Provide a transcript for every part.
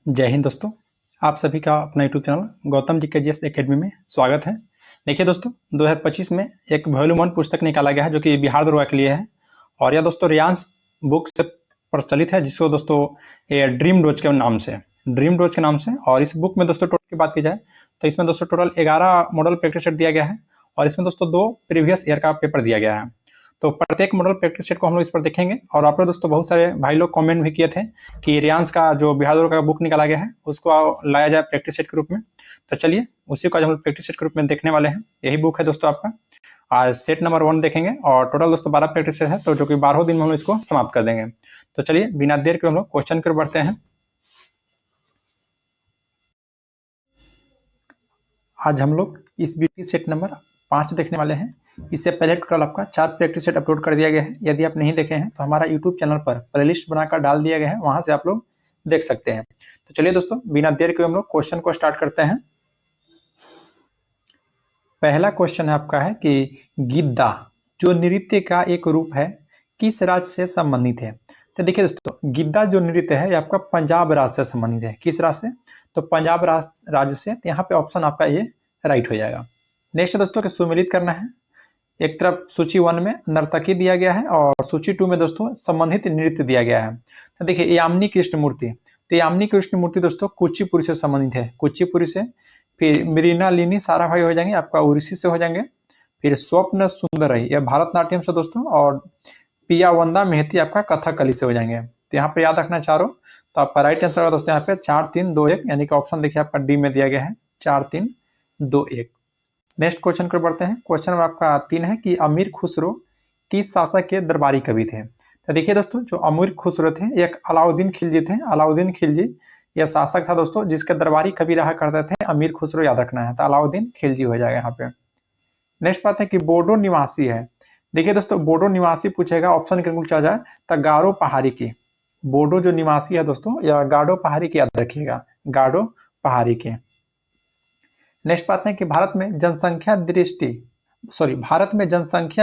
जय हिंद दोस्तों। आप सभी का अपना यूट्यूब चैनल गौतम जी के जीएस एकेडमी में स्वागत है। देखिए दोस्तों, 2025 में एक वॉल्यूम 1 पुस्तक निकाला गया है जो कि बिहार दरोगा के लिए है और यह दोस्तों रियांस बुक से प्रचलित है, जिसको दोस्तों ये ड्रीम डोज के नाम से। और इस बुक में दोस्तों टोटल की बात की जाए तो इसमें दोस्तों टोटल 11 मॉडल प्रैक्टिस सेट दिया गया है और इसमें दोस्तों 2 प्रीवियस ईयर का पेपर दिया गया है। तो प्रत्येक मॉडल प्रैक्टिस सेट को हम लोग इस पर देखेंगे और आप लोग दोस्तों बहुत सारे भाई लोग कमेंट भी किए थे कि रियांस का जो बिहार दरोगा का बुक निकाला गया है उसको लाया जाए प्रैक्टिस सेट के रूप में। तो चलिए उसी को आज हम लोग प्रैक्टिस सेट के रूप में देखने वाले हैं। यही बुक है दोस्तों आपका। आज सेट नंबर 1 देखेंगे और टोटल दोस्तों 12 प्रैक्टिस सेट है, तो जो कि 12 दिन में हम लोग इसको समाप्त कर देंगे। तो चलिए बिना देर के हम लोग क्वेश्चन की ओर बढ़ते हैं। आज हम लोग इस बीटी सेट नंबर 5 देखने वाले हैं। इससे पहले टोटल आपका 4 प्रैक्टिस सेट अपलोड कर दिया गया है। यदि आप नहीं देखे हैं तो हमारा यूट्यूब चैनल पर प्लेलिस्ट बनाकर डाल दिया गया है, वहां से आप लोग देख सकते हैं। तो चलिए दोस्तों बिना देर के हम लोग क्वेश्चन को स्टार्ट करते हैं। पहला क्वेश्चन है आपका है कि गिद्दा जो नृत्य का एक रूप है किस राज्य से संबंधित है। तो देखिए दोस्तों, गिद्दा जो नृत्य है ये आपका पंजाब राज्य से संबंधित है। किस राज्य से? तो पंजाब राज्य से। तो यहाँ पे ऑप्शन आपका ये राइट हो जाएगा। नेक्स्ट दोस्तों के सुमेलित करना है। एक तरफ सूची 1 में नर्तकी दिया गया है और सूची 2 में दोस्तों संबंधित नृत्य दिया गया है। तो देखिए यामिनी कृष्ण मूर्ति, तो यामिनी कृष्ण मूर्ति दोस्तों कुचिपुड़ी से संबंधित है, कुचिपुड़ी से। फिर मृणालिनी साराभाई हो जाएंगे आपका उड़ीसी से हो जाएंगे। फिर स्वप्न सुंदर है यह भारतनाट्यम से दोस्तों, और पियावंदा मेहती आपका कथकली से हो जाएंगे। तो यहाँ पे याद रखना चारों। तो आपका राइट आंसर होगा दोस्तों यहाँ पे 4 3 2 1, यानी कि ऑप्शन देखिए आपका डी में दिया गया है 4 3 2 1। नेक्स्ट क्वेश्चन को बढ़ते हैं। क्वेश्चन नंबर आपका 3 है कि अमीर खुसरो किस शासक के दरबारी कवि थे। तो देखिए दोस्तों, जो अमीर खुसरो थे एक अलाउद्दीन खिलजी थे। अलाउद्दीन खिलजी यह शासक था दोस्तों जिसके दरबारी कवि रहा करते थे अमीर खुसरो, याद रखना है। तो अलाउद्दीन खिलजी हो जाएगा यहाँ पे। नेक्स्ट बात है कि बोडो निवासी है। देखिए दोस्तों, बोडो निवासी पूछेगा, ऑप्शन के चल जाए तो गारो पहाड़ी की। बोडो जो निवासी है दोस्तों या गाडो पहाड़ी की, याद रखिएगा गाडो पहाड़ी के। नेक्स्ट बात है कि भारत में जनसंख्या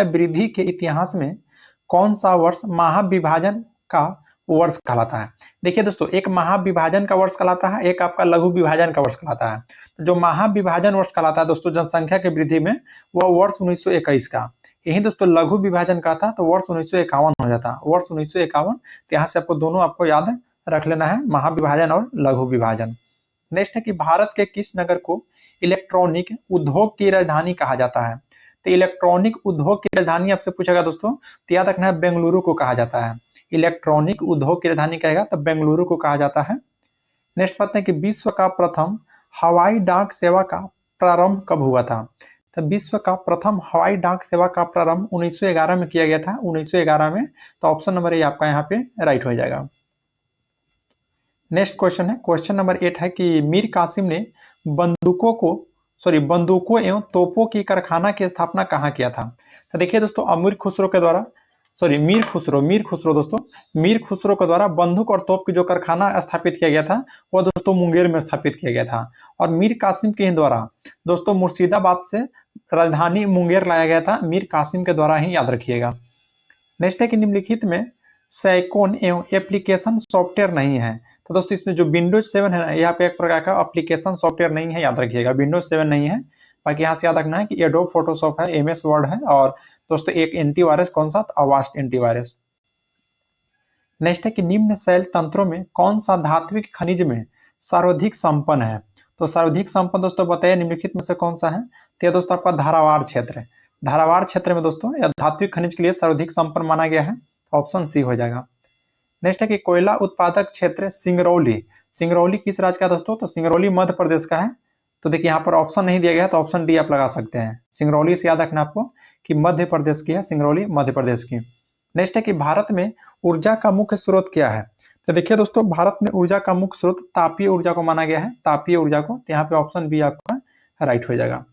वृद्धि के इतिहास में कौन सा वर्ष महाविभाजन का वर्ष कहलाता है। देखिए दोस्तों, एक महाविभाजन का वर्ष कहलाता है, एक आपका लघु विभाजन का वर्ष कहलाता है। तो जो महाविभाजन वर्ष कहलाता है दोस्तों जनसंख्या की वृद्धि में, वह वर्ष 1921 का। यही दोस्तों लघु विभाजन का था तो वर्ष 1951 हो जाता, वर्ष 1951। तो यहाँ से आपको दोनों आपको याद रख लेना है, महाविभाजन और लघु विभाजन। नेक्स्ट है कि भारत के किस नगर को इलेक्ट्रॉनिक उद्योग की राजधानी कहा जाता है। तो इलेक्ट्रॉनिक उद्योग की राजधानी आपसे पूछेगा दोस्तों, तो याद रखना है बेंगलुरु को कहा जाता है। इलेक्ट्रॉनिक उद्योग की राजधानी कहेगा तो बेंगलुरु को कहा जाता है। नेक्स्ट बात है कि विश्व का प्रथम हवाई डाक सेवा का प्रारंभ कब हुआ था। तो विश्व का प्रथम हवाई डाक सेवा का प्रारंभ 1911 में किया गया था, 1911 में। तो ऑप्शन नंबर ए आपका यहाँ पे राइट हो जाएगा। नेक्स्ट क्वेश्चन है, क्वेश्चन नंबर 8 है कि मीर कासिम ने बंदूकों एवं तोपों की कारखाना की स्थापना कहाँ किया था। तो देखिए दोस्तों, मीर खुसरो के द्वारा बंदूक और तोप की जो कारखाना स्थापित किया गया था वह दोस्तों मुंगेर में स्थापित किया गया था। और मीर कासिम के द्वारा दोस्तों मुर्शिदाबाद से राजधानी मुंगेर लाया गया था, मीर कासिम के द्वारा ही, याद रखिएगा। नेक्स्ट है कि निम्नलिखित में सैकॉन एवं एप्लीकेशन सॉफ्टवेयर नहीं है। तो दोस्तों इसमें जो विंडोज 7 है ना, यहाँ पे एक प्रकार का एप्लीकेशन सॉफ्टवेयर नहीं है, याद रखिएगा विंडोज 7 नहीं है। बाकी यहाँ से याद रखना है कि एडोब फोटोशॉप है, एमएस वर्ड है, और दोस्तों एक एंटीवायरस कौन सा, अवास्ट एंटीवायरस। नेक्स्ट है कि निम्न शैल तंत्रों में कौन सा धात्विक खनिज में सर्वाधिक संपन्न है। तो सर्वाधिक संपन्न दोस्तों बताइए निम्नलिखित में से कौन सा है। तो दोस्तों आपका धारावाड़ क्षेत्र है। धारावाड़ क्षेत्र में दोस्तों यह धात्विक खनिज के लिए सर्वाधिक संपन्न माना गया है, ऑप्शन सी हो जाएगा। नेक्स्ट है कि कोयला उत्पादक क्षेत्र सिंगरौली, सिंगरौली किस राज्य का दोस्तों। तो सिंगरौली मध्य प्रदेश का है। तो देखिए यहाँ पर ऑप्शन नहीं दिया गया है तो ऑप्शन डी आप लगा सकते हैं। सिंगरौली से याद रखना आपको कि मध्य प्रदेश की है, सिंगरौली मध्य प्रदेश की। नेक्स्ट है कि भारत में ऊर्जा का मुख्य स्रोत क्या है। तो देखिए दोस्तों, भारत में ऊर्जा का मुख्य स्रोत तापीय ऊर्जा को माना गया है, तापीय ऊर्जा को। तो यहाँ पे ऑप्शन बी आपका राइट हो जाएगा।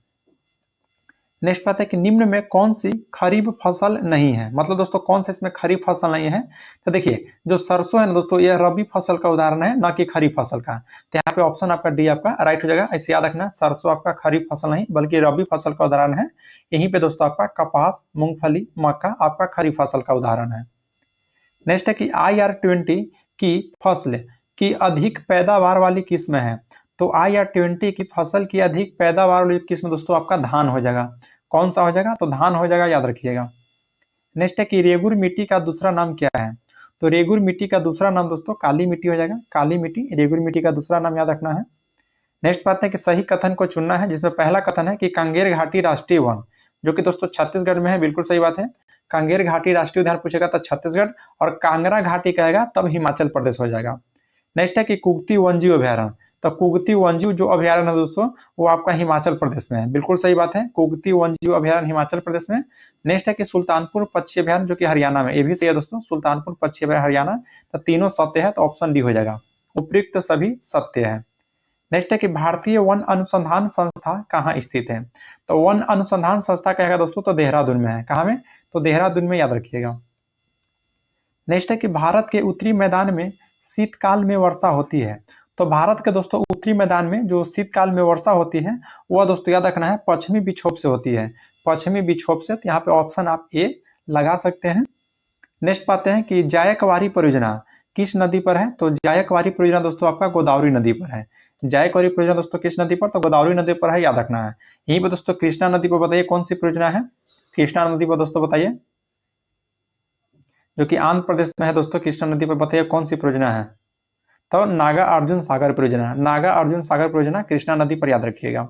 नेक्स्ट बात है कि निम्न में कौन सी खरीफ फसल नहीं है, मतलब दोस्तों कौन सा इसमें खरीफ फसल नहीं है। तो देखिए जो सरसों है ना दोस्तों, यह रबी फसल का उदाहरण है, ना कि खरीफ फसल का। तो यहाँ पे ऑप्शन आपका डी आपका राइट हो जाएगा। ऐसे याद रखना, सरसों आपका खरीफ फसल नहीं बल्कि रबी फसल का उदाहरण है। यहीं पे दोस्तों आपका कपास, मूंगफली, मक्का आपका खरीफ फसल का उदाहरण है। नेक्स्ट है कि IR-20 की फसल की अधिक पैदावार वाली किस्म है? तो IR-20 की फसल की अधिक पैदावार वाली किस्म दोस्तों आपका धान हो जाएगा। कौन सा हो जाएगा? तो धान हो जाएगा, याद रखिएगा। नेक्स्ट है कि रेगुर मिट्टी का दूसरा नाम क्या है? तो रेगुर मिट्टी का दूसरा नाम दोस्तों काली मिट्टी हो जाएगा। काली मिट्टी रेगुर मिट्टी का दूसरा नाम याद रखना है। नेक्स्ट बात है कि सही कथन को चुनना है, जिसमें पहला कथन है कि कांगेर घाटी राष्ट्रीय वन, जो कि दोस्तों छत्तीसगढ़ में है, बिल्कुल सही बात है। कांगेर घाटी राष्ट्रीय उद्यान पूछेगा तो छत्तीसगढ़, और कांगरा घाटी कहेगा तब हिमाचल प्रदेश हो जाएगा। नेक्स्ट है कि कुगती वन्यजीव अभ्यारण्य, तो कुगती वन्यजीव जो अभ्यारण्य है दोस्तों वो आपका हिमाचल प्रदेश में है, बिल्कुल सही बात है। कुगती वन्यजीव अभ्यारण्य हिमाचल प्रदेश में। नेक्स्ट है कि सुल्तानपुर पक्षी अभ्यारण्य जो कि हरियाणा में, ये भी सही है दोस्तों, सुल्तानपुर पक्षी अभ्यारण्य हरियाणा। तो तीनों सत्य है, तो ऑप्शन डी हो जाएगा। उपयुक्त सभी सत्य है। नेक्स्ट है कि भारतीय वन अनुसंधान संस्था कहाँ स्थित है? तो वन अनुसंधान संस्था कहेगा दोस्तों तो देहरादून में है। कहाँ में? तो देहरादून में, याद रखिएगा। नेक्स्ट है कि भारत के उत्तरी मैदान में शीतकाल में वर्षा होती है। तो भारत के दोस्तों उत्तरी मैदान में जो शीतकाल में वर्षा होती है वह दोस्तों याद रखना है पश्चिमी विक्षोभ से होती है। पश्चिमी विक्षोभ से, तो यहाँ पे ऑप्शन आप ए लगा सकते हैं। नेक्स्ट पाते हैं कि जायकवाड़ी परियोजना किस नदी पर है? तो जायकवाड़ी परियोजना दोस्तों आपका गोदावरी नदी पर है। जायकवाड़ी परियोजना दोस्तों किस नदी पर? तो गोदावरी नदी पर है, याद रखना है। यहीं पर दोस्तों कृष्णा नदी पर बताइए कौन सी परियोजना है? कृष्णा नदी पर दोस्तों बताइए, जो कि आंध्र प्रदेश में है दोस्तों। कृष्णा नदी पर बताइए कौन सी परियोजना है? तो नागा अर्जुन सागर परियोजना। नागा अर्जुन सागर परियोजना कृष्णा नदी पर, याद रखिएगा।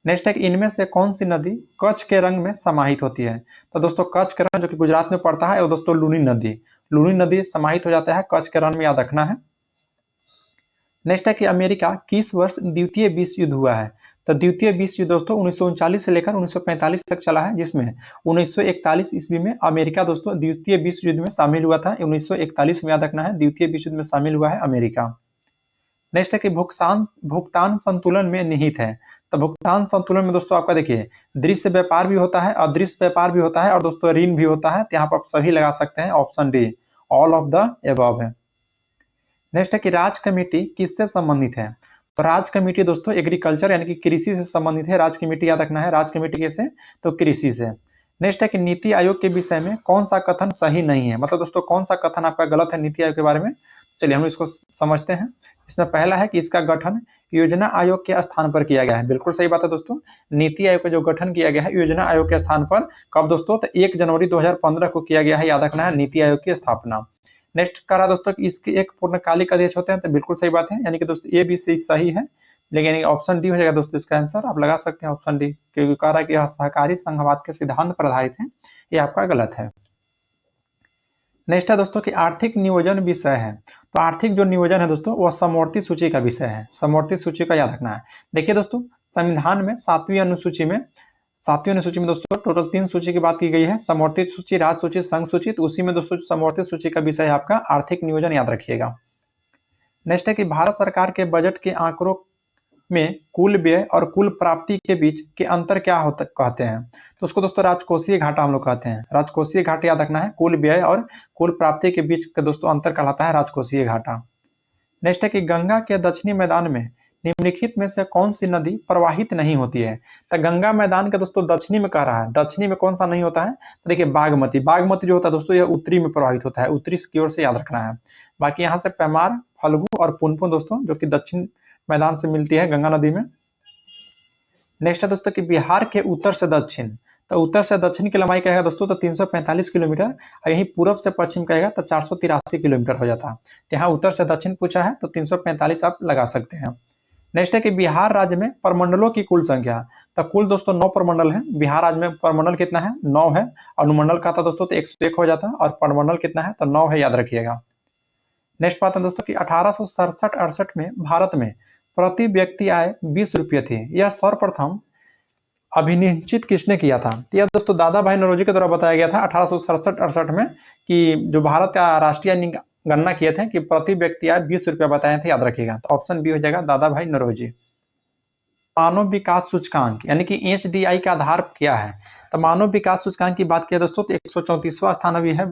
नेक्स्ट है कि इनमें से कौन सी नदी कच्छ के रंग में समाहित होती है? तो दोस्तों कच्छ के रंग जो कि गुजरात में पड़ता है, और दोस्तों लूनी नदी, लूनी नदी समाहित हो जाता है कच्छ के रंग में, याद रखना है। नेक्स्ट है कि अमेरिका किस वर्ष द्वितीय विश्व युद्ध हुआ है? तो द्वितीय विश्व युद्ध दोस्तों 1939 से लेकर 1945 तक चला है, जिसमें 1941 ईस्वी में अमेरिका दोस्तों द्वितीय विश्व युद्ध में शामिल हुआ था। 1941 में, याद रखना है, द्वितीय विश्व युद्ध में शामिल हुआ है अमेरिका। नेक्स्ट है कि भुगतान संतुलन में निहित है। तो भुगतान संतुलन में दोस्तों आपका देखिए दृश्य व्यापार भी होता है, अदृश्य व्यापार भी होता है, और दोस्तों ऋण भी होता है। तो यहाँ पर आप सभी लगा सकते हैं, option D all of the above है। नेक्स्ट है कि राज कमेटी किससे संबंधित है? तो राज कमेटी दोस्तों एग्रीकल्चर यानी कि कृषि से संबंधित है। राज कमेटी याद रखना है, राज कमेटी कैसे? तो कृषि से। नेक्स्ट है कि नीति आयोग के विषय में कौन सा कथन सही नहीं है? मतलब दोस्तों कौन सा कथन आपका गलत है नीति आयोग के बारे में? चलिए हम इसको समझते हैं। इसमें पहला है कि इसका गठन योजना आयोग के स्थान पर किया गया है, बिल्कुल सही बात है दोस्तों। नीति आयोग का जो गठन किया गया है योजना आयोग के स्थान पर, कब दोस्तों? तो 1 जनवरी 2015 को किया गया है, याद रखना है, नीति आयोग की स्थापना। नेक्स्ट करा दोस्तों कि इसके एक पूर्णकालिक अध्यक्ष होते हैं, तो बिल्कुल सही बात है, यानी कि दोस्तों ए बी सी सही है, लेकिन ऑप्शन डी हो जाएगा दोस्तों इसका आंसर। आप लगा सकते हैं ऑप्शन डी, क्योंकि कह रहा है कि यह सहकारी संघवाद के सिद्धांत पर आधारित है, ये आपका गलत है। नेक्स्ट है दोस्तों कि आर्थिक नियोजन विषय है। तो आर्थिक जो नियोजन है दोस्तों वह समवर्ती सूची का विषय है। समवर्ती सूची का याद रखना है। देखिए दोस्तों संविधान में 7वीं अनुसूची में दोस्तों टोटल 3 सूची की बात की गई है, समवर्ती सूची, राज सूची, संघ सूची। तो उसी में दोस्तों समवर्ती सूची का विषय है आपका आर्थिक नियोजन, याद रखिएगा। नेक्स्ट है कि भारत सरकार के बजट के आंकड़ों में कुल व्यय और कुल प्राप्ति के बीच के अंतर क्या होता कहते हैं? तो उसको दोस्तों राजकोषीय घाटा हम लोग कहते हैं। राजकोषीय घाटा याद रखना है, कुल व्यय और कुल प्राप्ति के बीच का दोस्तों अंतर कहलाता है राजकोषीय घाटा। नेक्स्ट है कि गंगा के दक्षिणी मैदान में निम्नलिखित में से कौन सी नदी प्रवाहित नहीं होती है? तो गंगा मैदान के दोस्तों दक्षिणी में कह रहा है, दक्षिणी में कौन सा नहीं होता है? तो देखिए बागमती, बागमती जो होता है दोस्तों यह उत्तरी में प्रवाहित होता है, उत्तरी की ओर से, याद रखना है। बाकी यहाँ से पेमार, फल्गु और पुनपुन दोस्तों जो कि दक्षिण मैदान से मिलती है गंगा नदी में। नेक्स्ट है दोस्तों कि बिहार के उत्तर से दक्षिण, तो उत्तर से दक्षिण की लंबाई कहेगा दोस्तों तो 345 किलोमीटर, और यही पूरब से पश्चिम कहेगा तो 483 किलोमीटर हो जाता है। तो यहाँ उत्तर से दक्षिण पूछा है तो 345 आप लगा सकते हैं। नेक्स्ट है कि बिहार राज्य में प्रमंडलों की कुल संख्या, तो कुल दोस्तों 9 प्रमंडल है। बिहार राज्य में प्रमंडल कितना है? 9 है। अनुमंडल का था दोस्तों तो 101 हो जाता है, और प्रमंडल कितना है? तो 9 है, याद रखिएगा। नेक्स्ट बात है दोस्तों कि 1867-68 में भारत में प्रति व्यक्ति आय 20 रुपये थी। यह सर्वप्रथम अभिनिश्चित किसने किया था? तो यह दोस्तों दादा भाई नौरोजी के द्वारा बताया गया था 1867-68 में, कि जो भारत का राष्ट्रीय गणना किए थे कि प्रति व्यक्ति आय 20 रुपया बताए थे, याद रखिएगा। तो ऑप्शन बी हो जाएगा दादा भाई नौरोजी। मानव विकास सूचकांक यानी कि HDI का आधार क्या है? तो मानव विकास सूचकांक की बात किया दोस्तों तो 134वां स्थान अभी है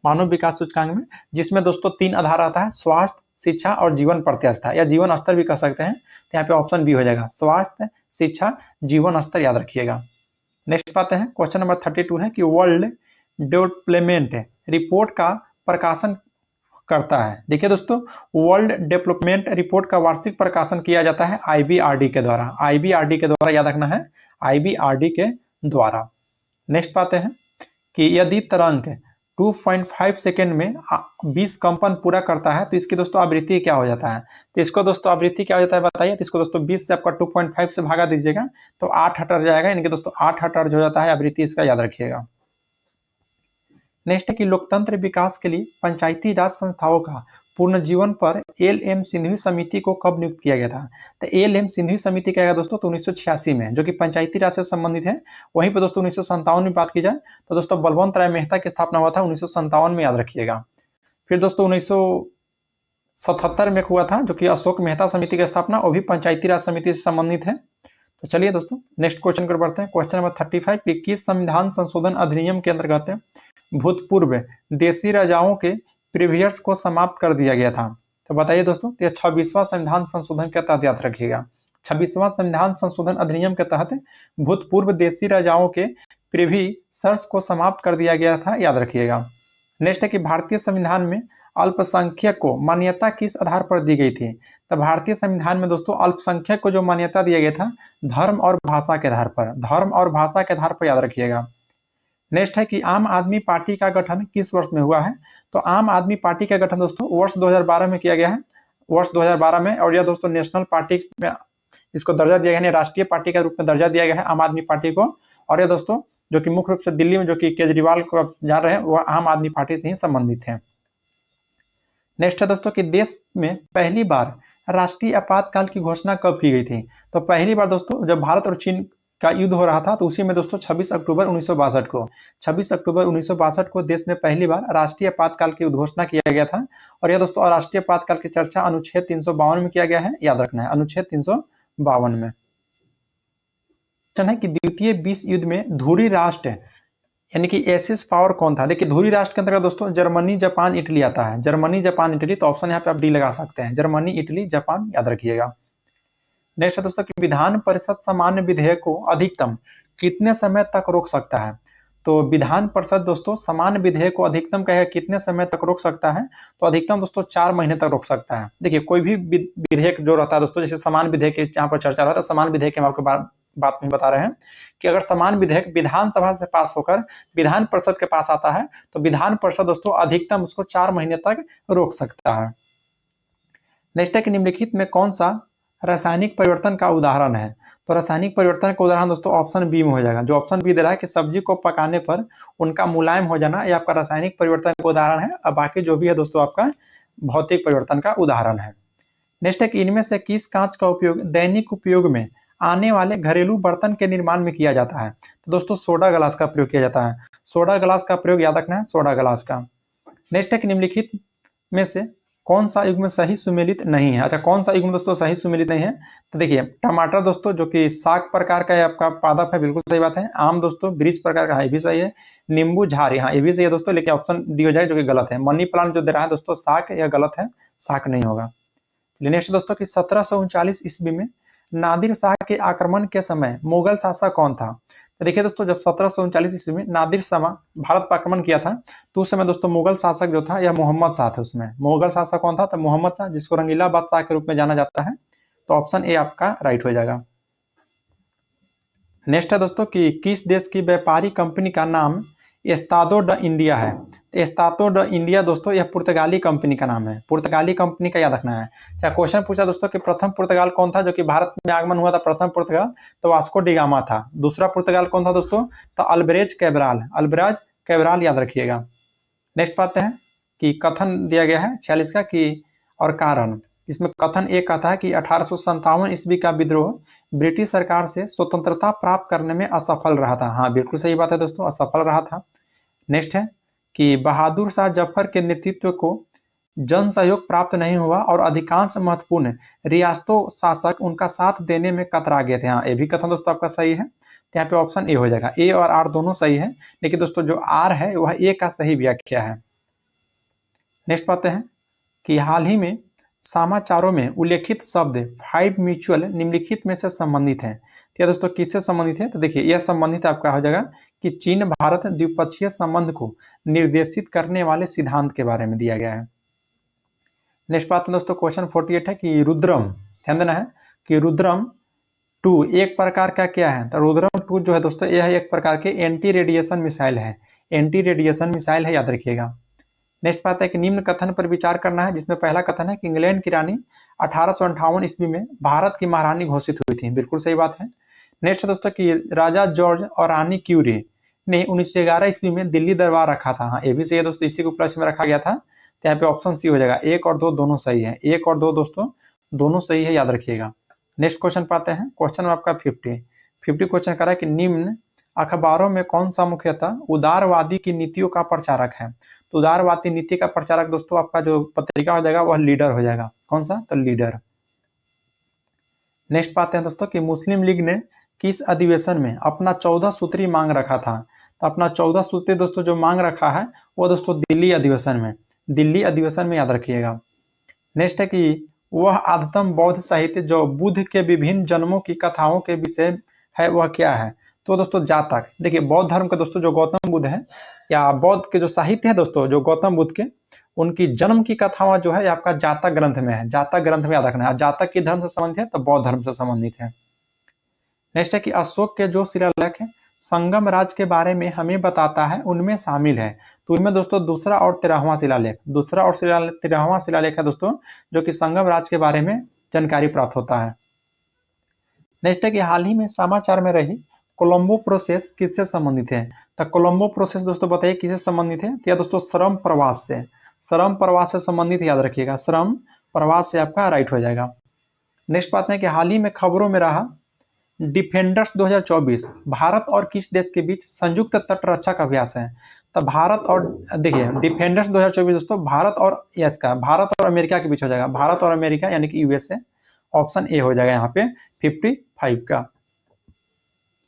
मानव विकास सूचकांक में, जिसमें दोस्तों 3 आधार आता है, स्वास्थ्य, शिक्षा और जीवन प्रत्यास्था या जीवन स्तर भी कह सकते हैं। तो यहाँ पे ऑप्शन बी हो जाएगा, स्वास्थ्य, शिक्षा, जीवन स्तर, याद रखिएगा। नेक्स्ट बात है क्वेश्चन नंबर 32 है कि वर्ल्ड डेवलपमेंट रिपोर्ट का प्रकाशन करता है। देखिए दोस्तों, वर्ल्ड डेवलपमेंट रिपोर्ट का वार्षिक प्रकाशन किया जाता है आईबीआरडी के द्वारा। आईबीआरडी के द्वारा, याद रखना है, आईबीआरडी के द्वारा। नेक्स्ट पाते हैं कि यदि तरंग 2.5 सेकेंड में 20 कंपन पूरा करता है तो इसकी दोस्तों आवृत्ति क्या हो जाता है। तो इसको दोस्तों आवृत्ति क्या हो जाता है बताइए। तो इसको दोस्तों 20 से आपका 2.5 से भागा दीजिएगा तो 8 हर्ट्ज जाएगा, यानी कि दोस्तों 8 हर्ट्ज हो जाता है आवृत्ति, इसका याद रखिएगा। नेक्स्ट है कि लोकतंत्र विकास के लिए पंचायती राज संस्थाओं का पुनर्जीवन पर एल.एम. सिंघवी समिति को कब नियुक्त किया गया था। तो एल.एम. सिंघवी समिति क्या है दोस्तों, तो 1986 में, जो कि पंचायती राज से संबंधित है। वहीं पर दोस्तों 1957 में बात की जाए तो दोस्तों बलवंत राय मेहता की स्थापना हुआ था 1957 में, याद रखिएगा। फिर दोस्तों 1977 में हुआ था, जो कि अशोक मेहता समिति की स्थापना, वो भी पंचायती राज समिति से संबंधित है। तो चलिए दोस्तों नेक्स्ट क्वेश्चन कर बढ़ते हैं। क्वेश्चन नंबर 35 कि किस संविधान संशोधन अधिनियम के अंतर्गत भूतपूर्व देशी राजाओं के प्रीवियर्स को समाप्त कर दिया गया था। तो बताइए दोस्तों, ये 26वां संविधान संशोधन के तहत, याद रखिएगा, 26वां संविधान संशोधन अधिनियम के तहत भूतपूर्व देशी राजाओं के प्रीवियर्स को समाप्त कर दिया गया था, याद रखिएगा। नेक्स्ट है कि भारतीय संविधान में अल्पसंख्यक को मान्यता किस आधार पर दी गई थी। तो भारतीय संविधान में दोस्तों अल्पसंख्यक को जो मान्यता दिया गया था धर्म और भाषा के आधार पर, धर्म और भाषा के आधार पर, याद रखिएगा। नेक्स्ट है कि आम आदमी पार्टी का गठन किस वर्ष में हुआ है। तो आम आदमी पार्टी का गठन दोस्तों वर्ष 2012 में किया गया है, वर्ष 2012 में। और यह दोस्तों नेशनल पार्टी में इसको दर्जा दिया गया है, राष्ट्रीय पार्टी के रूप में दर्जा दिया गया है आम आदमी पार्टी को। और यह दोस्तों जो कि मुख्य रूप से दिल्ली में, जो कि केजरीवाल को आप जान रहे हैं, वह आम आदमी पार्टी से ही संबंधित है। नेक्स्ट है दोस्तों कि देश में पहली बार राष्ट्रीय आपातकाल की घोषणा कब की गई थी। तो पहली बार दोस्तों जब भारत और चीन का युद्ध हो रहा था, तो उसी में दोस्तों 26 अक्टूबर 1962 को, 26 अक्टूबर 1962 को देश में पहली बार राष्ट्रीय आपातकाल की घोषणा किया गया था। और यह दोस्तों राष्ट्रीय आपातकाल की चर्चा अनुच्छेद 352 में किया गया है, याद रखना है, अनुच्छेद 352 में। है कि द्वितीय विश्व युद्ध में धुरी राष्ट्र यानी कि एसिस पावर कौन था। देखिए धुरी राष्ट्र के अंतर्गत दोस्तों जर्मनी, जापान, इटली आता है। जर्मनी, जापान, इटली, तो ऑप्शन यहाँ पे आप डी लगा सकते हैं, जर्मनी, इटली, जापान, याद रखिएगा। नेक्स्ट है दोस्तों कि विधान परिषद सामान्य विधेयक को अधिकतम कितने समय तक रोक सकता है। तो विधान परिषद दोस्तों सामान्य विधेयक को अधिकतम कहे कितने समय तक रोक सकता है। तो अधिकतम दोस्तों 4 महीने तक रोक सकता है। देखिए कोई भी विधेयक जो रहता है दोस्तों, जैसे समान विधेयक यहाँ पर चर्चा रहता है, समान विधेयक हम आपको बात में बता रहे हैं कि अगर समान विधेयक विधानसभा से पास होकर विधान परिषद के पास आता है तो विधान परिषद दोस्तों अधिकतम उसको 4 महीने तक रोक सकता है। नेक्स्ट है कि निम्नलिखित में कौन सा रासायनिक परिवर्तन का उदाहरण है। तो रासायनिक परिवर्तन का उदाहरण दोस्तों ऑप्शन बी में हो जाएगा। जो ऑप्शन बी दे रहा है कि सब्जी को पकाने पर उनका मुलायम हो जाना, यह आपका रासायनिक परिवर्तन का उदाहरण है। अब बाकी जो भी है दोस्तों आपका भौतिक परिवर्तन का उदाहरण है। नेक्स्ट है कि इनमें से किस कांच का उपयोग दैनिक उपयोग में आने वाले घरेलू बर्तन के निर्माण में किया जाता है। तो दोस्तों सोडा ग्लास का प्रयोग किया जाता है। सोडा ग्लास का प्रयोग याद रखना है, सोडा ग्लास का। नेक्स्ट है कि निम्नलिखित में से कौन सा युग्म सही सुमेलित नहीं है। अच्छा, कौन सा युग्म दोस्तों सही सुमेलित नहीं है। तो देखिए टमाटर दोस्तों जो कि साग प्रकार का है, आपका पादप है, बिल्कुल सही बात है। आम दोस्तों वृक्ष प्रकार का है, ये भी सही है। नींबू झाड़ी, हाँ ये भी सही है दोस्तों, लेकिन ऑप्शन डी हो जाए जो कि गलत है। मनी प्लांट जो दे रहा है दोस्तों साग, यह गलत है, साग नहीं होगा। नेक्स्ट दोस्तों कि 1739 ईस्वी में नादिर शाह के आक्रमण के समय मुगल शासक कौन था। तो देखिए दोस्तों जब 1739 ईस्वी में नादिर शाह भारत पर आक्रमण किया था तो उस समय दोस्तों मुगल शासक जो था यह मोहम्मद शाह थे। उसमें मुगल शासक कौन था, तो मोहम्मद शाह, जिसको रंगीला बादशाह के रूप में जाना जाता है। तो ऑप्शन ए आपका राइट हो जाएगा। नेक्स्ट है दोस्तों कि किस देश की व्यापारी कंपनी का नाम एस्तादो ड इंडिया है। तो एस्तादो ड इंडिया दोस्तों यह पुर्तगाली कंपनी का नाम है, पुर्तगाली कंपनी का याद रखना है। क्या क्वेश्चन पूछा दोस्तों कि प्रथम पुर्तगाल कौन था जो कि भारत में आगमन हुआ था। प्रथम पुर्तगाल तो वास्को डी गामा था। दूसरा पुर्तगाल कौन था दोस्तों, तो अल्बरेज कैब्राल, अल्बरेज कैब्राल, याद रखिएगा। नेक्स्ट पाते हैं कि कथन दिया गया है 46 का कि और कारण। इसमें कथन एक कहता है कि 1857 ईस्वी का विद्रोह ब्रिटिश सरकार से स्वतंत्रता प्राप्त करने में असफल रहा था। हाँ बिल्कुल सही बात है दोस्तों, असफल रहा था। नेक्स्ट है कि बहादुर शाह जफर के नेतृत्व को जन सहयोग प्राप्त नहीं हुआ और अधिकांश महत्वपूर्ण रियासतों शासक उनका साथ देने में कतरा गए थे। हाँ ये भी कथन दोस्तों आपका सही है। तो यहाँ पे ऑप्शन ए हो जाएगा। ए और आर दोनों सही है, लेकिन दोस्तों जो आर है वह ए का सही व्याख्या है। नेक्स्ट पाते हैं कि हाल ही में समाचारों में उल्लेखित शब्द 5 म्यूचुअल निम्नलिखित में से संबंधित है। तो यह दोस्तों किससे संबंधित है, तो देखिए यह संबंधित आपका हो जाएगा कि चीन भारत द्विपक्षीय संबंध को निर्देशित करने वाले सिद्धांत के बारे में दिया गया है। नेक्स्ट बात है दोस्तों क्वेश्चन 48 है कि रुद्रम, ध्यान देना है कि रुद्रम 2 एक प्रकार का क्या है, तो रुद्रम 2 जो है दोस्तों यह एक प्रकार के एंटी रेडिएशन मिसाइल है, एंटी रेडिएशन मिसाइल है, याद रखिएगा। नेक्स्ट बात है कि निम्न कथन पर विचार करना है, जिसमें पहला कथन है कि इंग्लैंड की रानी 1858 ईस्वी में भारत की महारानी घोषित हुई थी, बिल्कुल सही बात है। नेक्स्ट दोस्तों कि राजा जॉर्ज और रानी क्यूरी ने 1911 ईस्वी में दिल्ली दरबार रखा था, हाँ ये भी सही है दोस्तों, इसी को उपलक्ष्य में रखा गया था, तो यहाँ पे ऑप्शन सी हो जाएगा, 1 और 2 दोनों सही है, 1 और 2 दोस्तों दोनों सही है, याद रखिएगा। नेक्स्ट क्वेश्चन पाते हैं, क्वेश्चन आपका 50 क्वेश्चन करा है कि निम्न अखबारों में कौन सा मुख्यतः उदारवादी की नीतियों का प्रचारक है, तो उदारवादी नीति का प्रचारक दोस्तों आपका जो पत्रिका हो जाएगा वह लीडर हो जाएगा, कौन सा, तो लीडर। नेक्स्ट पाते हैं दोस्तों कि मुस्लिम लीग ने किस अधिवेशन में अपना 14 सूत्री मांग रखा था, तो अपना 14 सूत्री दोस्तों जो मांग रखा है वो दोस्तों दिल्ली अधिवेशन में, दिल्ली अधिवेशन में, याद रखिएगा। नेक्स्ट है कि वह आधतम बौद्ध साहित्य जो बुद्ध के विभिन्न जन्मों की कथाओं के विषय है वह क्या है, तो दोस्तों जातक। देखिए बौद्ध धर्म के दोस्तों जो गौतम बुद्ध है या बौद्ध के जो साहित्य है दोस्तों जो गौतम बुद्ध के, उनकी जन्म की कथाओं जो है आपका जातक ग्रंथ में है, जातक ग्रंथ में याद रखना है, जातक की धर्म से संबंधित है तो बौद्ध धर्म से संबंधित है। नेक्स्ट है कि अशोक के जो शिलालेख है संगम राज के बारे में हमें बताता है उनमें शामिल है, तो इनमें दोस्तों दूसरा और 13वां शिलालेख, दूसरा और 13वां शिलालेख है दोस्तों जो कि संगम राज के बारे में जानकारी प्राप्त होता है। नेक्स्ट है कि हाल ही में समाचार में रही कोलंबो प्रोसेस किससे संबंधित है, तो कोलंबो प्रोसेस दोस्तों बताइए किससे संबंधित है, तो या दोस्तों श्रम प्रवास से, श्रम प्रवास से संबंधित, याद रखिएगा, श्रम प्रवास से आपका राइट हो जाएगा। नेक्स्ट बात है कि हाल ही में खबरों में रहा डिफेंडर्स 2024 भारत और किस देश के बीच संयुक्त तटरक्षक अभ्यास है, तो भारत और, देखिए डिफेंडर्स 2024 दोस्तों भारत और भारत और अमेरिका के बीच हो जाएगा, भारत और अमेरिका यानी कि यूएसए, ऑप्शन ए हो जाएगा यहाँ पे 55 का।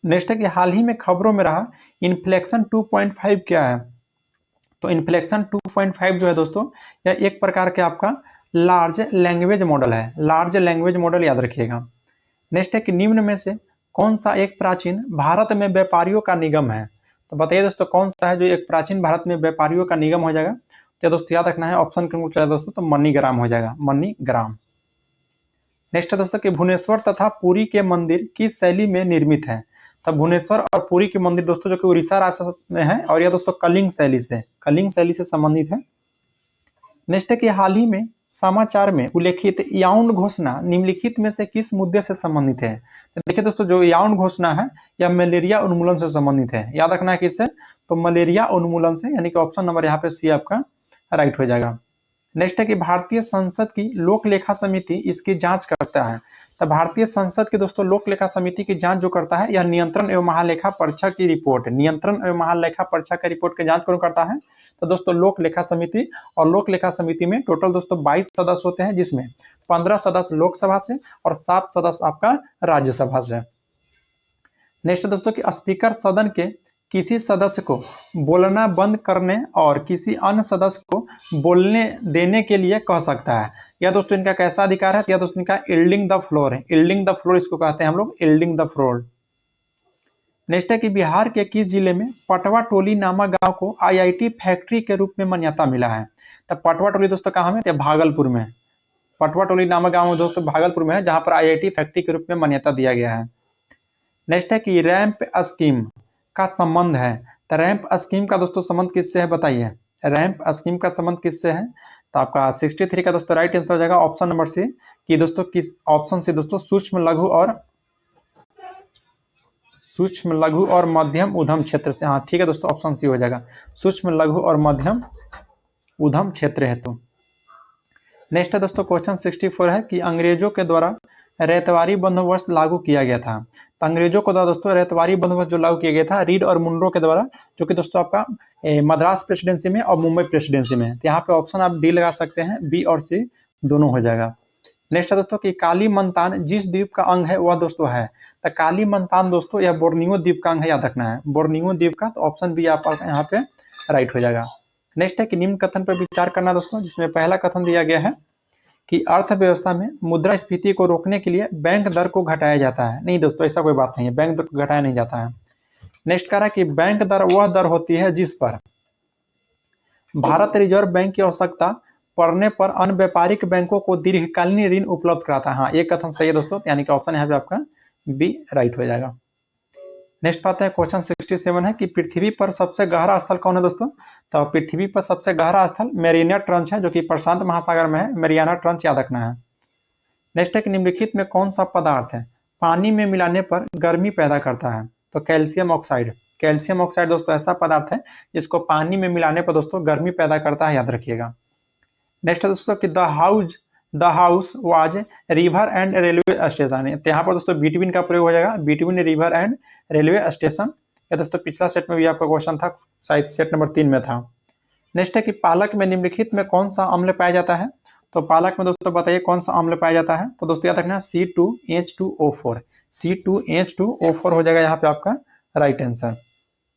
नेक्स्ट है कि हाल ही में खबरों में रहा इन्फ्लेक्शन 2.5 क्या है, तो इन्फ्लेक्शन 2.5 जो है दोस्तों यह एक प्रकार के आपका लार्ज लैंग्वेज मॉडल है, लार्ज लैंग्वेज मॉडल, याद रखिएगा। नेक्स्ट है कि निम्न में से कौन सा एक प्राचीन भारत में व्यापारियों का निगम है, तो बताइए दोस्तों कौन सा है जो एक प्राचीन भारत में व्यापारियों का निगम हो जाएगा, तो दोस्तों याद रखना है ऑप्शन के दोस्तों तो मनीग्राम हो जाएगा, मनीग्राम। नेक्स्ट है दोस्तों कि भुवनेश्वर तथा पुरी के मंदिर किस शैली में निर्मित है, तो भुवनेश्वर और पुरी के मंदिर दोस्तों जो कि उड़ीसा राज्य में है और यह दोस्तों कलिंग शैली से संबंधित है। नेक्स्ट है कि हाल ही में समाचार में उल्लेखित याउन घोषणा निम्नलिखित में से किस मुद्दे से संबंधित है, तो देखिए दोस्तों जो याउन घोषणा है यह मलेरिया उन्मूलन से संबंधित है, याद रखना है किससे, तो मलेरिया उन्मूलन से, यानी कि ऑप्शन नंबर यहाँ पे सी आपका राइट हो जाएगा। नेक्स्ट है कि भारतीय संसद की लोक लेखा समिति इसकी जांच करता है, तो भारतीय संसद की दोस्तों लोक लेखा समिति की जांच जो करता है यह नियंत्रण एवं महालेखा परीक्षा की रिपोर्ट, नियंत्रण एवं महालेखा परीक्षा की रिपोर्ट की जांच कौन करता है, तो दोस्तों लोक लेखा समिति, और लोक लेखा समिति में टोटल दोस्तों 22 सदस्य होते हैं, जिसमें 15 सदस्य लोकसभा से और 7 सदस्य आपका राज्यसभा से। नेक्स्ट दोस्तों कि स्पीकर सदन के किसी सदस्य को बोलना बंद करने और किसी अन्य सदस्य को बोलने देने के लिए कह सकता है, या दोस्तों इनका कैसा अधिकार है, या दोस्तों इनका यील्डिंग द फ्लोर है, यील्डिंग द फ्लोर इसको कहते हैं हम लोग, यील्डिंग द फ्लोर। नेक्स्ट है कि बिहार के किस जिले में पटवा टोली नामक गांव को आईआईटी फैक्ट्री के रूप में मान्यता मिला है, तो पटवा टोली दोस्तों कहाँ में, तो भागलपुर में, पटवा टोली नामक गांव में दोस्तों भागलपुर में है, जहां पर आईआईटी फैक्ट्री के रूप में मान्यता दिया गया है। नेक्स्ट है कि रैंप स्कीम का संबंध है, तो रैंप स्कीम का दोस्तों संबंध किससे है बताइए, रैंप स्कीम का संबंध किससे है, तो आपका 63 का दोस्तों राइट आंसर हो जाएगा ऑप्शन नंबर सी, कि दोस्तों किस ऑप्शन से दोस्तों सूक्ष्म लघु और मध्यम उद्यम क्षेत्र से, हाँ ठीक है दोस्तों ऑप्शन सी हो जाएगा, सूक्ष्म लघु और मध्यम उद्यम क्षेत्र है। तो नेक्स्ट है दोस्तों क्वेश्चन 64 है कि अंग्रेजों के द्वारा रैयतवारी बंदोबस्त लागू किया गया था, तो अंग्रेजों को द्वारा दोस्तों रैयतवारी बंदोबस्त जो लागू किया गया था रीड और मुनरो के द्वारा, जो कि दोस्तों आपका मद्रास प्रेसिडेंसी में और मुंबई प्रेसिडेंसी में, तो यहाँ पे ऑप्शन आप डी लगा सकते हैं, बी और सी दोनों हो जाएगा। नेक्स्ट है दोस्तों कि कालीमंतान जिस द्वीप का अंग है वह दोस्तों है, तो कालीमंतान दोस्तों यह बोर्नियो द्वीप का अंग है, याद रखना है बोर्नियो द्वीप का, तो ऑप्शन बी आप यहाँ पे राइट हो जाएगा। नेक्स्ट है कि निम्न कथन पर विचार करना दोस्तों, जिसमें पहला कथन दिया गया है कि अर्थव्यवस्था में मुद्रास्फीति को रोकने के लिए बैंक दर को घटाया जाता है, नहीं दोस्तों ऐसा कोई बात नहीं है, बैंक दर को घटाया नहीं जाता है। नेक्स्ट कह रहा है कि बैंक दर वह दर होती है जिस पर भारत रिजर्व बैंक की आवश्यकता पड़ने पर अन्य व्यापारिक बैंकों को दीर्घकालीन ऋण उपलब्ध कराता है। हाँ, एक कथन सही है दोस्तों, यानी कि ऑप्शन यहाँ पे आपका बी राइट हो जाएगा। नेक्स्ट पाते हैं क्वेश्चन 67 है कि पृथ्वी पर सबसे गहरा स्थल कौन है दोस्तों? तो पृथ्वी पर सबसे गहरा स्थल मेरियाना ट्रंच है, जो कि प्रशांत महासागर में है। मेरियाना ट्रंच याद रखना है। नेक्स्ट है कि निम्नलिखित में कौन सा पदार्थ है पानी में मिलाने पर गर्मी पैदा करता है? तो कैल्शियम ऑक्साइड। कैल्शियम ऑक्साइड दोस्तों ऐसा पदार्थ है जिसको पानी में मिलाने पर दोस्तों गर्मी पैदा करता है, याद रखिएगा। नेक्स्ट है दोस्तों कि the house was river and railway station है, तो यहाँ पर दोस्तों बिटवीन का प्रयोग हो जाएगा, between river and railway station. या दोस्तों पिछला सेट में भी आपका क्वेश्चन था, शायद सेट नंबर 3 में था। नेक्स्ट है कि पालक में निम्नलिखित में कौन सा अम्ल पाया जाता है? तो पालक में दोस्तों बताइए कौन सा अम्ल पाया जाता है? तो दोस्तों याद रखना C2H2O4, C2H2O4 हो जाएगा यहाँ पे आपका राइट आंसर।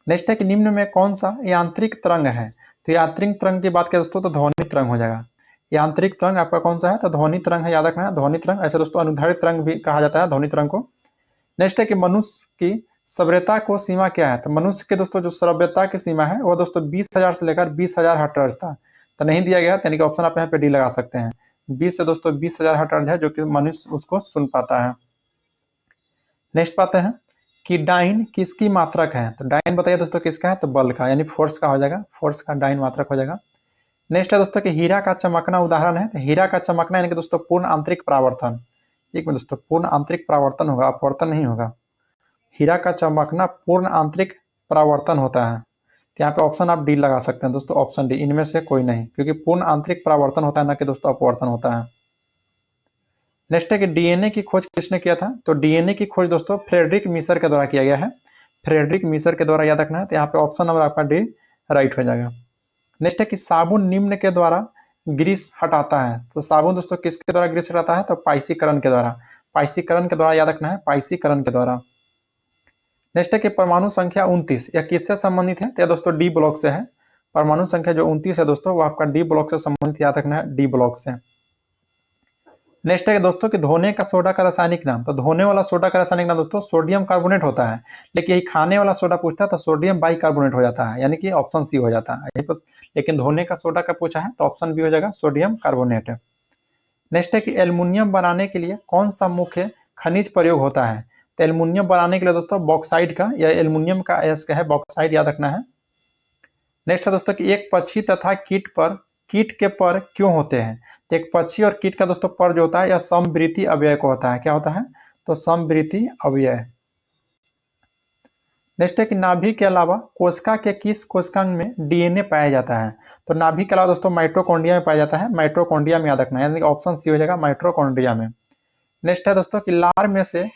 नेक्स्ट है कि निम्न में कौन सा यांत्रिक तरंग है? तो यांत्रिक तरंग की बात करें दोस्तों तो ध्वनि तरंग हो जाएगा। यांत्रिक तरंग आपका कौन सा है? तो ध्वनि तरंग है, याद रखना है ध्वनि तरंग। ऐसे दोस्तों अनुधारित तरंग भी कहा जाता है ध्वनि तरंग को। नेक्स्ट है कि मनुष्य की सभ्यता को सीमा क्या है? तो मनुष्य के दोस्तों जो सभ्यता की सीमा है वो दोस्तों 20,000 से लेकर 20,000 हर्ट्ज था, तो नहीं दिया गया, यानी कि ऑप्शन आप यहाँ पे डी लगा सकते हैं। 20 से दोस्तों 20,000 हर्ट्ज है जो कि मनुष्य उसको सुन पाता है। नेक्स्ट पाते हैं कि डाइन किसकी मात्रक है? तो डाइन बताइए दोस्तों किसका है? तो बल का, यानी फोर्स का हो जाएगा, फोर्स का डाइन मात्रक हो जाएगा। नेक्स्ट है दोस्तों कि हीरा का चमकना उदाहरण है। तो हीरा का चमकना यानी कि दोस्तों पूर्ण आंतरिक परावर्तन। एक मिनट दोस्तों, पूर्ण आंतरिक परावर्तन होगा, अपवर्तन नहीं होगा। हीरा का चमकना पूर्ण आंतरिक परावर्तन होता है, तो यहाँ पे ऑप्शन आप डी लगा सकते हैं दोस्तों, ऑप्शन डी, इनमें से कोई नहीं, क्योंकि पूर्ण आंतरिक परावर्तन होता है ना कि दोस्तों अपवर्तन होता है। नेक्स्ट है कि डीएनए की खोज किसने किया था? तो डीएनए की खोज दोस्तों फ्रेडरिक मीसर के द्वारा किया गया है, फ्रेडरिक मीसर के द्वारा, याद रखना है। तो यहाँ पे ऑप्शन नंबर आपका डी राइट हो जाएगा। नेक्स्ट है कि साबुन निम्न के द्वारा ग्रीस हटाता है। तो साबुन दोस्तों किसके द्वारा ग्रीस हटाता है? तो पाइसीकरण के द्वारा, पाइसीकरण के द्वारा, याद रखना है पाइसीकरण के द्वारा। नेक्स्ट है कि परमाणु संख्या 29 यह किससे संबंधित है? तो दोस्तों डी ब्लॉक से है। परमाणु संख्या जो 29 है दोस्तों वो आपका डी ब्लॉक से संबंधित, याद रखना है डी ब्लॉक से। नेक्स्ट है कि दोस्तों कि धोने का सोडा का रासायनिक नाम। तो धोने वाला सोडा का रासायनिक नाम दोस्तों सोडियम कार्बोनेट होता है, लेकिन यही खाने वाला सोडा पूछता है तो सोडियम बाइकार्बोनेट हो जाता है, यानी कि ऑप्शन सी हो जाता है। लेकिन धोने का सोडा का पूछा है तो ऑप्शन बी हो जाएगा सोडियम कार्बोनेट। नेक्स्ट है कि एल्युमिनियम बनाने के लिए कौन सा मुख्य खनिज प्रयोग होता है? तो एल्युमिनियम बनाने के लिए दोस्तों बॉक्साइड का या एल्युमिनियम का एस का है बॉक्साइड, याद रखना है। नेक्स्ट है दोस्तों कि एक पक्षी तथा कीट के पर क्यों होते हैं? तो एक पक्षी और कीट का दोस्तों पर जो होता है यह समवृत्ति अवयव को होता है, क्या होता है? तो समवृत्ति अवयव। नेक्स्ट है कि नाभि के अलावा कोशिका के किस कोशिकांग में डीएनए पाया जाता है? तो नाभि के अलावा दोस्तों माइटोकॉन्ड्रिया में पाया जाता है, माइटोकॉन्ड्रिया में, याद रखना है, यानी कि ऑप्शन सी हो जाएगा माइटोकॉन्ड्रिया में। नेक्स्ट है दोस्तों कि लार में से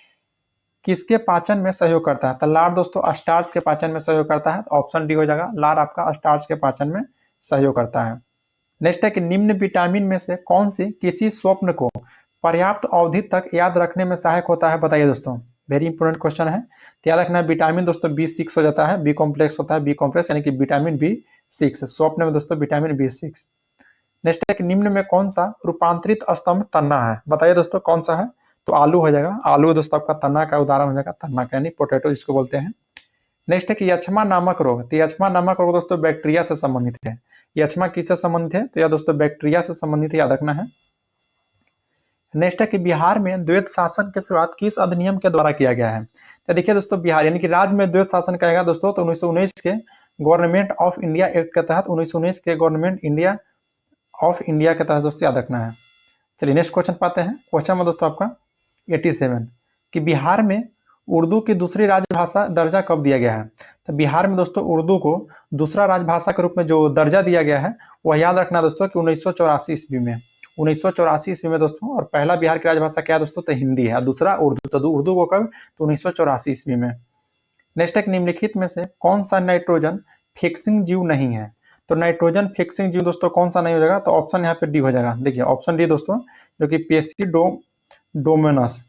किसके पाचन में सहयोग करता है? तो लार दोस्तों स्टार्च के पाचन में सहयोग करता है, तो ऑप्शन डी हो जाएगा, लार आपका स्टार्च के पाचन में सहयोग करता है। नेक्स्ट है कि निम्न विटामिन में से कौन सी किसी स्वप्न को पर्याप्त अवधि तक याद रखने में सहायक होता है? बताइए दोस्तों, वेरी इंपॉर्टेंट क्वेश्चन है। तो याद रखना है विटामिन दोस्तों B6 हो जाता है, बी कॉम्प्लेक्स होता है, बी कॉम्प्लेक्स यानी कि विटामिन B6, स्वप्न में दोस्तों विटामिन B6। नेक्स्ट है कि निम्न में कौन सा रूपांतरित स्तंभ तना है? बताइए दोस्तों कौन सा है? तो आलू हो जाएगा, आलू दोस्तों आपका तना का उदाहरण हो जाएगा, तना का यानी पोटैटो जिसको बोलते हैं। नेक्स्ट है कि यक्ष्मा नामक रोग। तो यक्ष्मा नामक रोग दोस्तों बैक्टीरिया से संबंधित है। यक्ष्मा किससे संबंधित है? तो यह दोस्तों बैक्टीरिया से संबंधित, याद रखना है। नेक्स्ट है कि बिहार में द्वैत शासन की शुरुआत किस अधिनियम के द्वारा किया गया है? तो देखिए दोस्तों बिहार यानी कि राज्य में द्वैत शासन कहेगा दोस्तों, तो 1919 के गवर्नमेंट ऑफ इंडिया एक्ट के तहत, 1919 के गवर्नमेंट ऑफ इंडिया के तहत दोस्तों, याद रखना है। चलिए नेक्स्ट क्वेश्चन पाते हैं। क्वेश्चन में दोस्तों आपका 87 कि बिहार में उर्दू की दूसरी राजभाषा दर्जा कब दिया गया है? तो बिहार में दोस्तों उर्दू को दूसरा राजभाषा के रूप में जो दर्जा दिया गया है वह याद रखना दोस्तों कि 1984 ईस्वी में, 1984 ईस्वी में दोस्तों। और पहला बिहार की राजभाषा क्या है दोस्तों? तो हिंदी है, दूसरा उर्दू। तो उर्दू को कब? तो 1984 ईस्वी में। नेक्स्ट है निम्नलिखित में से कौन सा नाइट्रोजन फिक्सिंग जीव नहीं है? तो नाइट्रोजन फिक्सिंग जीव दोस्तों कौन सा नहीं हो जाएगा? तो ऑप्शन यहाँ पे डी हो जाएगा। देखिए ऑप्शन डी दोस्तों, जो कि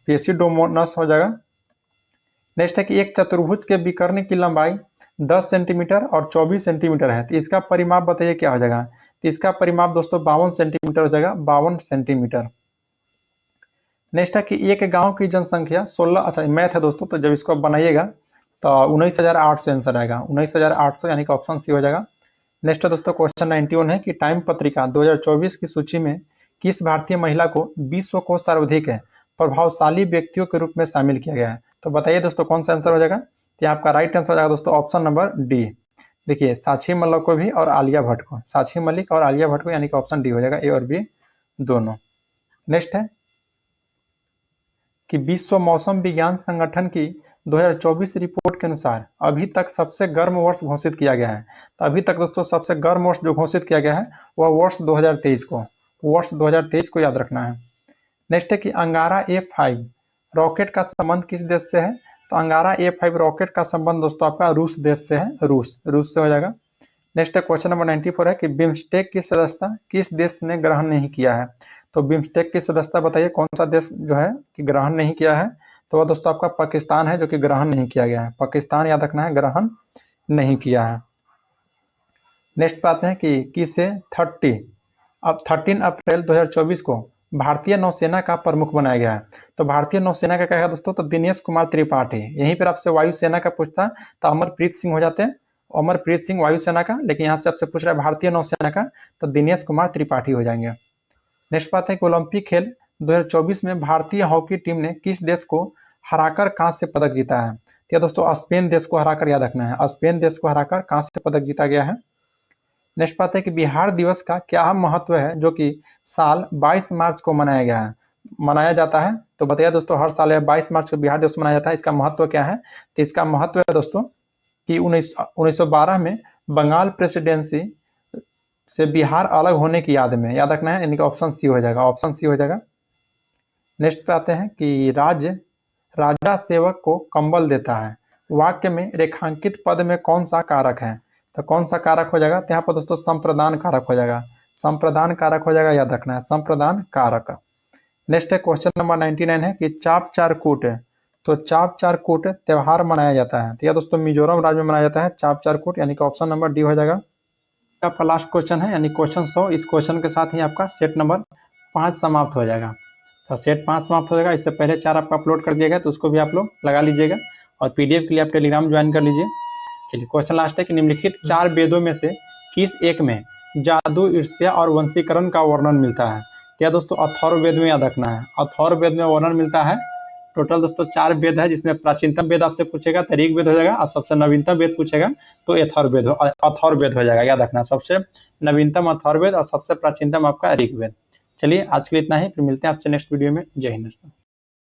पेसिडोमोनास हो जाएगा। नेक्स्ट है कि एक चतुर्भुज के विकर्ण की लंबाई 10 सेंटीमीटर और 24 सेंटीमीटर है, तो इसका परिमाप बताइए क्या हो जाएगा? तो इसका परिमाप दोस्तों 52 सेंटीमीटर हो जाएगा, 52 सेंटीमीटर। नेक्स्ट है कि एक गांव की जनसंख्या 16, अच्छा मैथ है दोस्तों, तो जब इसको बनाइएगा तो 19,800 आंसर आएगा, 19,800 यानी कि ऑप्शन सी हो जाएगा। नेक्स्ट है दोस्तों क्वेश्चन 91 है कि टाइम पत्रिका 2024 की सूची में किस भारतीय महिला को विश्व को सर्वाधिक प्रभावशाली व्यक्तियों के रूप में शामिल किया गया है। तो बताइए दोस्तों कौन सा आंसर हो जाएगा। तो आपका राइट आंसर हो जाएगा दोस्तों ऑप्शन नंबर डी। देखिए साक्षी मलिक को भी और आलिया भट्ट को, साक्षी मलिक और आलिया भट्ट को, यानी कि ऑप्शन डी हो जाएगा, ए और बी दोनों। नेक्स्ट है कि विश्व मौसम विज्ञान संगठन की 2024 रिपोर्ट के अनुसार अभी तक सबसे गर्म वर्ष घोषित किया गया है। तो अभी तक दोस्तों सबसे गर्म वर्ष जो घोषित किया गया है वह वर्ष 2023 को याद रखना है। नेक्स्ट है कि अंगारा A5 रॉकेट का संबंध किस देश से है। तो अंगारा A5 रॉकेट का संबंध दोस्तों आपका रूस देश से है, रूस से हो जाएगा। नेक्स्ट है क्वेश्चन नंबर 94 है कि बिम्स्टेक की सदस्यता किस देश ने ग्रहण नहीं किया है। तो बिम्स्टेक की सदस्यता बताइए कौन सा देश जो है कि ग्रहण नहीं किया है। तो वह दोस्तों आपका पाकिस्तान है जो कि ग्रहण नहीं किया गया है, पाकिस्तान याद रखना है, ग्रहण नहीं किया है। नेक्स्ट बात है कि किसे 13 अप्रैल 2024 को भारतीय नौसेना का प्रमुख बनाया गया है। तो भारतीय नौसेना का क्या है दोस्तों, तो दिनेश कुमार त्रिपाठी। यहीं पर आपसे वायुसेना का पूछता तो अमरप्रीत सिंह हो जाते हैं, अमरप्रीत सिंह वायुसेना का, लेकिन यहाँ से आपसे पूछ रहा है भारतीय नौसेना का, तो दिनेश कुमार त्रिपाठी हो जाएंगे। नेक्स्ट बात है कि ओलंपिक खेल 2024 में भारतीय हॉकी टीम ने किस देश को हराकर कांस्य पदक जीता है। तो दोस्तों स्पेन देश को हराकर याद रखना है, स्पेन देश को हराकर कांस्य पदक जीता गया है। नेक्स्ट बात है कि बिहार दिवस का क्या महत्व है जो कि साल 22 मार्च को मनाया जाता है। तो बताइए दोस्तों हर साल 22 मार्च को बिहार दिवस मनाया जाता है, इसका महत्व क्या है। तो इसका महत्व है दोस्तों कि 1912 में बंगाल प्रेसिडेंसी से बिहार अलग होने की याद में, याद रखना है, यानी कि ऑप्शन सी हो जाएगा, ऑप्शन सी हो जाएगा। नेक्स्ट पे आते हैं कि राजा सेवक को कंबल देता है, वाक्य में रेखांकित पद में कौन सा कारक है। तो कौन सा कारक हो जाएगा। तो यहाँ पर दोस्तों संप्रदान कारक हो जाएगा, संप्रदान कारक हो जाएगा, याद रखना है, संप्रदान कारक। नेक्स्ट है क्वेश्चन नंबर 99 है कि चाप चार कूट, तो चाप चार कूट त्योहार मनाया जाता है। तो यह दोस्तों मिजोरम राज्य में मनाया जाता है चाप चार कूट, यानी कि ऑप्शन नंबर डी हो जाएगा। आपका लास्ट क्वेश्चन है यानी क्वेश्चन 100। इस क्वेश्चन के साथ ही आपका सेट नंबर 5 समाप्त हो जाएगा। तो सेट 5 समाप्त हो जाएगा। इससे पहले 4 आपका अपलोड कर दिया गया, तो उसको भी आप लोग लगा लीजिएगा और पीडीएफ के लिए आप टेलीग्राम ज्वाइन कर लीजिए। चलिए क्वेश्चन लास्ट है कि निम्नलिखित 4 वेदों में से किस एक में जादू, ईर्ष्या और वंशीकरण का वर्णन मिलता है। क्या दोस्तों अथर्ववेद में याद रखना है, अथर्ववेद में वर्णन मिलता है। टोटल दोस्तों 4 वेद है, जिसमें प्राचीनतम वेद आपसे पूछेगा तो ऋग्वेद हो जाएगा, और सबसे नवीनतम वेद पूछेगा तो अथर्ववेद हो जाएगा, याद रखना। सबसे नवीनतम अथर्ववेद और सबसे प्राचीनतम आपका ऋग्वेद। चलिए आज के लिए इतना ही, फिर मिलते हैं आपसे नेक्स्ट वीडियो में। जय हिंद दोस्तों।